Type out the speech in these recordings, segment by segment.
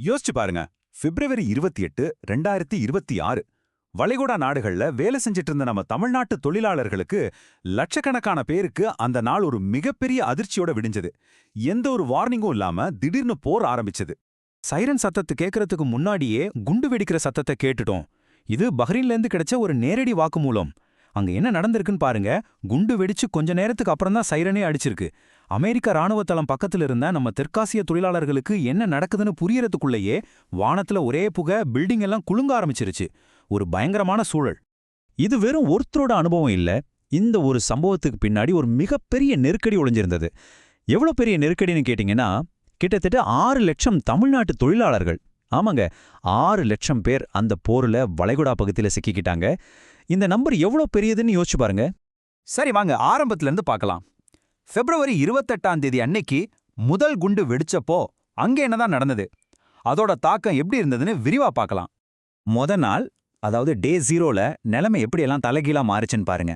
யோசிச்சு பாருங்க. பிப்ரவரி 28, 2026 வளைகுடா நாடுகள்ல வேலை செஞ்சிட்டு இருந்த நம்ம தமிழ்நாட்டு தொழிலாளர்களுக்கு லட்சக்கணக்கான பேருக்கு அந்த நாள் ஒரு மிகப்பெரிய அதிர்ச்சியோட விடிஞ்சது. எந்த ஒரு வார்னிங்கும் இல்லாம திடீர்னு போர் ஆரம்பிச்சது. சைரன் சத்தத்தை கேட்கறதுக்கு முன்னாடியே குண்டு வெடிக்கிற சத்தத்தை கேட்டுட்டோம். இது பஹ்ரைன்ல இருந்து கிடைச்ச ஒரு நேரடி வாக்குமூலம். அங்க என்ன நடந்திருக்குன்னு பாருங்க. குண்டு வெடிச்சு கொஞ்ச நேரத்துக்கு அப்புறம் தான் சைரனே அடிச்சிருக்கு. அமெரிக்க ராணுவ தளம் பக்கத்துல இருந்த நம்ம தெற்காசிய தொழிலாளர்களுக்கு என்ன நடக்குதுன்னு புரியறதுக்குள்ளேயே வானத்துல ஒரே புகை, பில்டிங் எல்லாம் குலுங்க ஆரம்பிச்சிருச்சு. ஒரு பயங்கரமான சூழல். இது வெறும் ஒருத்தரோட அனுபவம் இல்ல. இந்த ஒரு சம்பவத்துக்கு பின்னாடி ஒரு மிகப்பெரிய நெருக்கடி ஒளிஞ்சிருந்தது. எவ்வளவு பெரிய நெருக்கடின்னு கேட்டீங்கன்னா, கிட்டத்தட்ட 6 லட்சம் தமிழ்நாட்டு தொழிலாளர்கள். ஆமாங்க, 6 லட்சம் பேர் அந்த போர்ல வளைகுடா பகுதியில சிக்கிக்கிட்டாங்க. இந்த நம்பர் எவ்வளவு பெரியதுன்னு யோசிச்சு பாருங்க. சரி வாங்க, ஆரம்பத்துல இருந்து பார்க்கலாம். பிப்ரவரி 28ஆம் தேதி அன்னைக்கு முதல் குண்டு வெடிச்சப்போ அங்க என்னதான் நடந்தது, அதோட தாக்கம் எப்படி இருந்ததுன்னு விரிவா பார்க்கலாம். மொத நாள், அதாவது டே 0ல நிலைமை எப்படியெல்லாம் தலைகீழா மாறுச்சுன்னு பாருங்க.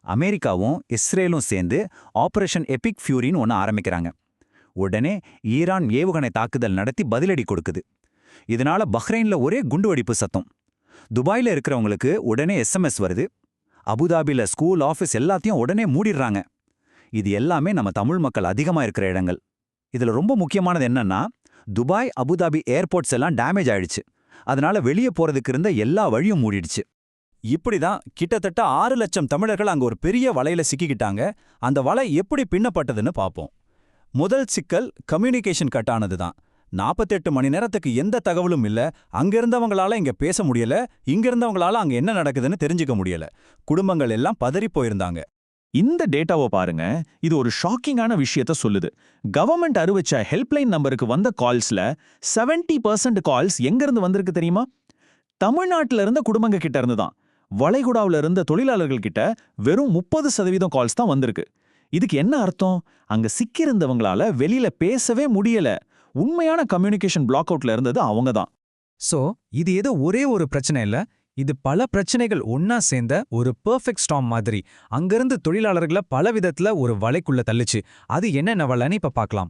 அமெரிக்காவும் இஸ்ரேலும் சேர்ந்து ஆபரேஷன் எபிக் ஃபியூரின்னு ஒன்று ஆரம்பிக்கிறாங்க. உடனே ஈரான் ஏவுகணை தாக்குதல் நடத்தி பதிலடி கொடுக்குது. இதனால பஹ்ரைன்ல ஒரே குண்டுவெடிப்பு சத்தம். துபாயில இருக்கிறவங்களுக்கு உடனே SMS வருது. அபுதாபில ஸ்கூல், ஆஃபீஸ் எல்லாத்தையும் உடனே மூடிடுறாங்க. இது எல்லாமே நம்ம தமிழ் மக்கள் அதிகமா இருக்கிற இடங்கள். இதுல ரொம்ப முக்கியமானது என்னன்னா, துபாய், அபுதாபி ஏர்போர்ட்ஸ் எல்லாம் டேமேஜ் ஆயிடுச்சு. அதனால வெளியே போறதுக்கு இருந்த எல்லா வழியும் மூடிடுச்சு. இப்படிதான் கிட்டத்தட்ட 6 லட்சம் தமிழர்கள் அங்க ஒரு பெரிய வலையில சிக்கிக்கிட்டாங்க. அந்த வலை எப்படி பின்னப்பட்டதுன்னு பார்ப்போம். முதல் சிக்கல் கம்யூனிகேஷன் கட் ஆனதுதான். 48 மணி நேரத்துக்கு எந்த தகவலும் இல்ல. அங்கிருந்தவங்களால இங்க பேச முடியல, இங்கிருந்தவங்களால அங்க என்ன நடக்குதுன்னு தெரிஞ்சுக்க முடியல. குடும்பங்கள் எல்லாம் பதறி போயிருந்தாங்க. இந்த டேட்டாவை பாருங்க. இது ஒரு ஷாக்கிங்கான விஷயத்த சொல்லுது. கவர்மெண்ட் அறிவிச்ச ஹெல்ப்லைன் நம்பருக்கு வந்த கால்ஸ்ல 70% கால்ஸ் எங்கிருந்து வந்திருக்கு தெரியுமா? தமிழ்நாட்டில இருந்த குடும்பங்க கிட்ட இருந்து தான். வளைகுடாவில் இருந்த தொழிலாளர்கள் கிட்ட வெறும் 30% கால்ஸ் தான் வந்திருக்கு. இதுக்கு என்ன அர்த்தம்? அங்க சிக்கியிருந்தவங்களால வெளியில பேசவே முடியல. உண்மையான கம்யூனிகேஷன் பிளாக் அவுட்ல இருந்தது அவங்க தான். சோ இது ஏதோ ஒரே ஒரு பிரச்சனை இல்ல, இது பல பிரச்சனைகள் ஒன்னா சேர்ந்த ஒரு பெர்ஃபெக்ட் ஸ்டார்ம் மாதிரி. அங்கிருந்து தொழிலாளர்களை பல விதத்துல ஒரு வலைக்குள்ள தள்ளுச்சு. அது என்னென்ன வலைன்னு இப்ப பார்க்கலாம்.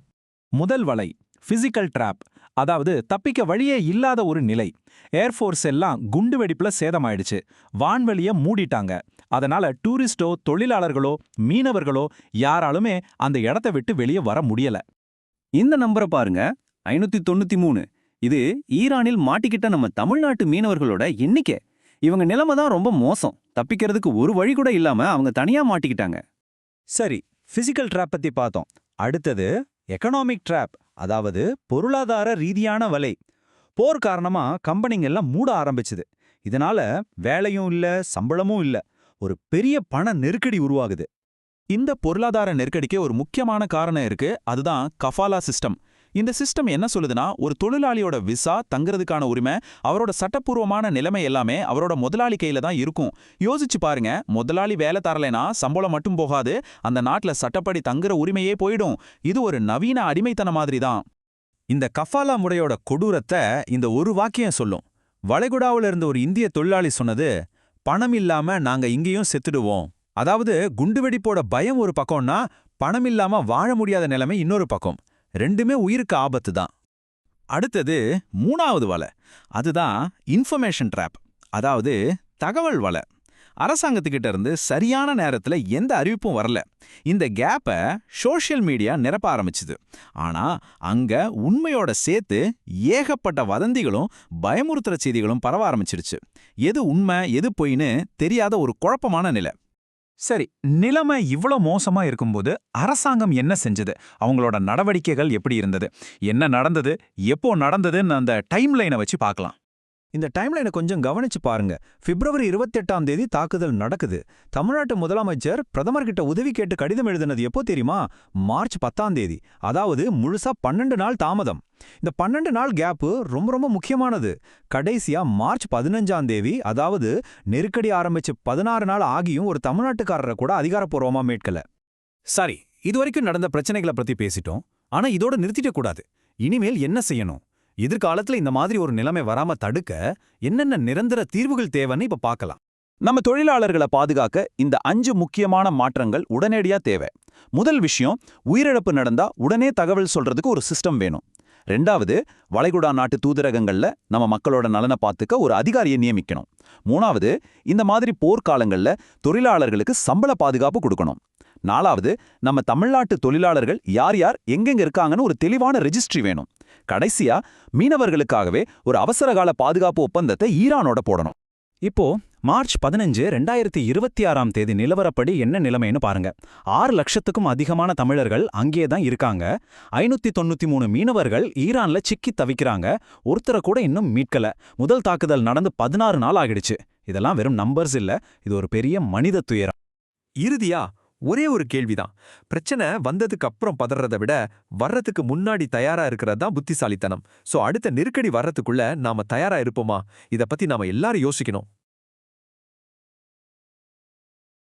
முதல் வலை பிசிக்கல் ட்ராப், அதாவது தப்பிக்க வழியே இல்லாத ஒரு நிலை. ஏர்ஃபோர்ஸ் எல்லாம் குண்டு வெடிப்புல சேதமாயிடுச்சு. வான்வெளிய மூடிட்டாங்க. அதனால டூரிஸ்டோ, தொழிலாளர்களோ, மீனவர்களோ யாராலுமே அந்த இடத்த விட்டு வெளியே வர முடியல. இந்த நம்பரை பாருங்க, 593. இது ஈரானில் மாட்டிக்கிட்ட நம்ம தமிழ்நாட்டு மீனவர்களோட எண்ணிக்கை. இவங்க நிலைமை தான் ரொம்ப மோசம். தப்பிக்கிறதுக்கு ஒரு வழி கூட இல்லாம அவங்க தனியா மாட்டிக்கிட்டாங்க. சரி, பிசிக்கல் ட்ராப் பத்தி பார்த்தோம். அடுத்தது எக்கனாமிக் ட்ராப், அதாவது பொருளாதார ரீதியான வலை. போர் காரணமா கம்பெனிங்க எல்லாம் மூட ஆரம்பிச்சுது. இதனால வேலையும் இல்ல, சம்பளமும் இல்ல. ஒரு பெரிய பண நெருக்கடி உருவாகுது. இந்த பொருளாதார நெருக்கடிக்கு ஒரு முக்கியமான காரணம் இருக்கு. அதுதான் கஃபாலா சிஸ்டம். இந்த சிஸ்டம் என்ன சொல்லுதுன்னா, ஒரு தொழிலாளியோட விசா, தங்குறதுக்கான உரிமை, அவரோட சட்டப்பூர்வமான நிலைமை எல்லாமே அவரோட முதலாளி கையில தான் இருக்கும். யோசிச்சு பாருங்க, முதலாளி வேலை தரலைனா சம்பளம் மட்டும் போகாது, அந்த நாட்டுல சட்டப்படி தங்குற உரிமையே போயிடும். இது ஒரு நவீன அடிமைத்தன மாதிரி தான். இந்த கஃபாலா முறையோட கொடூரத்தை இந்த ஒரு வாக்கியம் சொல்லும். வளைகுடாவில் இருந்த ஒரு இந்திய தொழிலாளி சொன்னது, பணம் இல்லாம நாங்க இங்கேயும் செத்துடுவோம். அதாவது குண்டுவெடிப்போட பயம் ஒரு பக்கம்னா, பணம் இல்லாம வாழ முடியாத நிலைமை இன்னொரு பக்கம். ரெண்டுமே உயிருக்கு ஆபத்து தான். அடுத்தது 3வது வலை. அதுதான் இன்ஃபர்மேஷன் ட்ராப், அதாவது தகவல் வலை. அரசாங்கத்துக்கிட்ட இருந்து சரியான நேரத்துல எந்த அறிவிப்பும் வரல. இந்த கேப்பை சோஷியல் மீடியா நிரப்ப ஆரம்பிச்சுது. ஆனா அங்க உண்மையோட சேர்த்து ஏகப்பட்ட வதந்திகளும் பயமுறுத்துற செய்திகளும் பரவ ஆரம்பிச்சிருச்சு. எது உண்மை எது பொய்ன்னு தெரியாத ஒரு குழப்பமான நிலை. சரி, நிலைமை இவ்வளோ மோசமா இருக்கும்போது அரசாங்கம் என்ன செஞ்சது? அவங்களோட நடவடிக்கைகள் எப்படி இருந்தது? என்ன நடந்தது, எப்போ நடந்ததுன்னு அந்த டைம்லைனை வச்சு பார்க்கலாம். இந்த டைம்லைனை கொஞ்சம் கவனிச்சு பாருங்க. பிப்ரவரி 28ஆம் தேதி தாக்குதல் நடக்குது. தமிழ்நாட்டு முதலமைச்சர் பிரதமர்கிட்ட உதவி கேட்டு கடிதம் எழுதினது எப்போ தெரியுமா? மார்ச் 10ஆம் தேதி. அதாவது முழுசா 12 நாள் தாமதம். இந்த 12 நாள் கேப்பு ரொம்ப ரொம்ப முக்கியமானது. கடைசியா மார்ச் 15ஆம் தேதி, அதாவது நெருக்கடி ஆரம்பிச்சு 16 நாள் ஆகியும் ஒரு தமிழ்நாட்டுக்காரரை கூட அதிகாரப்பூர்வமா மீட்கல. சரி, இதுவரைக்கும் நடந்த பிரச்சனைகளை பத்தி பேசிட்டோம். ஆனா இதோட நிறுத்திட கூடாது. இனிமேல் என்ன செய்யணும்? எதிர்காலத்துல இந்த மாதிரி ஒரு நிலைமை வராம தடுக்க என்னென்ன நிரந்தர தீர்வுகள் தேவைன்னு இப்ப பார்க்கலாம். நம்ம தொழிலாளர்களை பாதுகாக்க இந்த 5 முக்கியமான மாற்றங்கள் உடனடியா தேவை. முதல் விஷயம், உயிரிழப்பு நடந்தா உடனே தகவல் சொல்றதுக்கு ஒரு சிஸ்டம் வேணும். ரெண்டாவது, வளைகுடா நாட்டு தூதரகங்கள்ல நம்ம மக்களோட நலனை பார்த்துக்க ஒரு அதிகாரியை நியமிக்கணும். மூணாவது, இந்த மாதிரி போர்க்காலங்கள்ல தொழிலாளர்களுக்கு சம்பள பாதுகாப்பு கொடுக்கணும். நாலாவது, நம்ம தமிழ்நாட்டு தொழிலாளர்கள் யார் யார் எங்கெங்க இருக்காங்கன்னு ஒரு தெளிவான ரெஜிஸ்ட்ரி வேணும். கடைசியா, மீனவர்களுக்காகவே ஒரு அவசரகால பாதுகாப்பு ஒப்பந்தத்தை ஈரானோட போடணும். இப்போ மார்ச் 15, 2026 நிலவரப்படி என்ன நிலைமைன்னு பாருங்க. 6 லட்சத்துக்கும் அதிகமான தமிழர்கள் அங்கேயே தான் இருக்காங்க. 593 மீனவர்கள் ஈரான்ல சிக்கி தவிக்கிறாங்க. ஒருத்தரை கூட இன்னும் மீட்கல. முதல் தாக்குதல் நடந்து 16 நாள் ஆகிடுச்சு. இதெல்லாம் வெறும் நம்பர்ஸ் இல்ல, இது ஒரு பெரிய மனித துயரம். இறுதியா ஒரே ஒரு கேள்விதான். பிரச்சனை வந்ததுக்கு அப்புறம் பதறதை விட வர்றதுக்கு முன்னாடி தயாரா இருக்கிறது தான் புத்திசாலித்தனம். சோ அடுத்த நெருக்கடி வர்றதுக்குள்ள நாம தயாரா இருப்போமா? இத பத்தி நாம எல்லாரும் யோசிக்கணும்.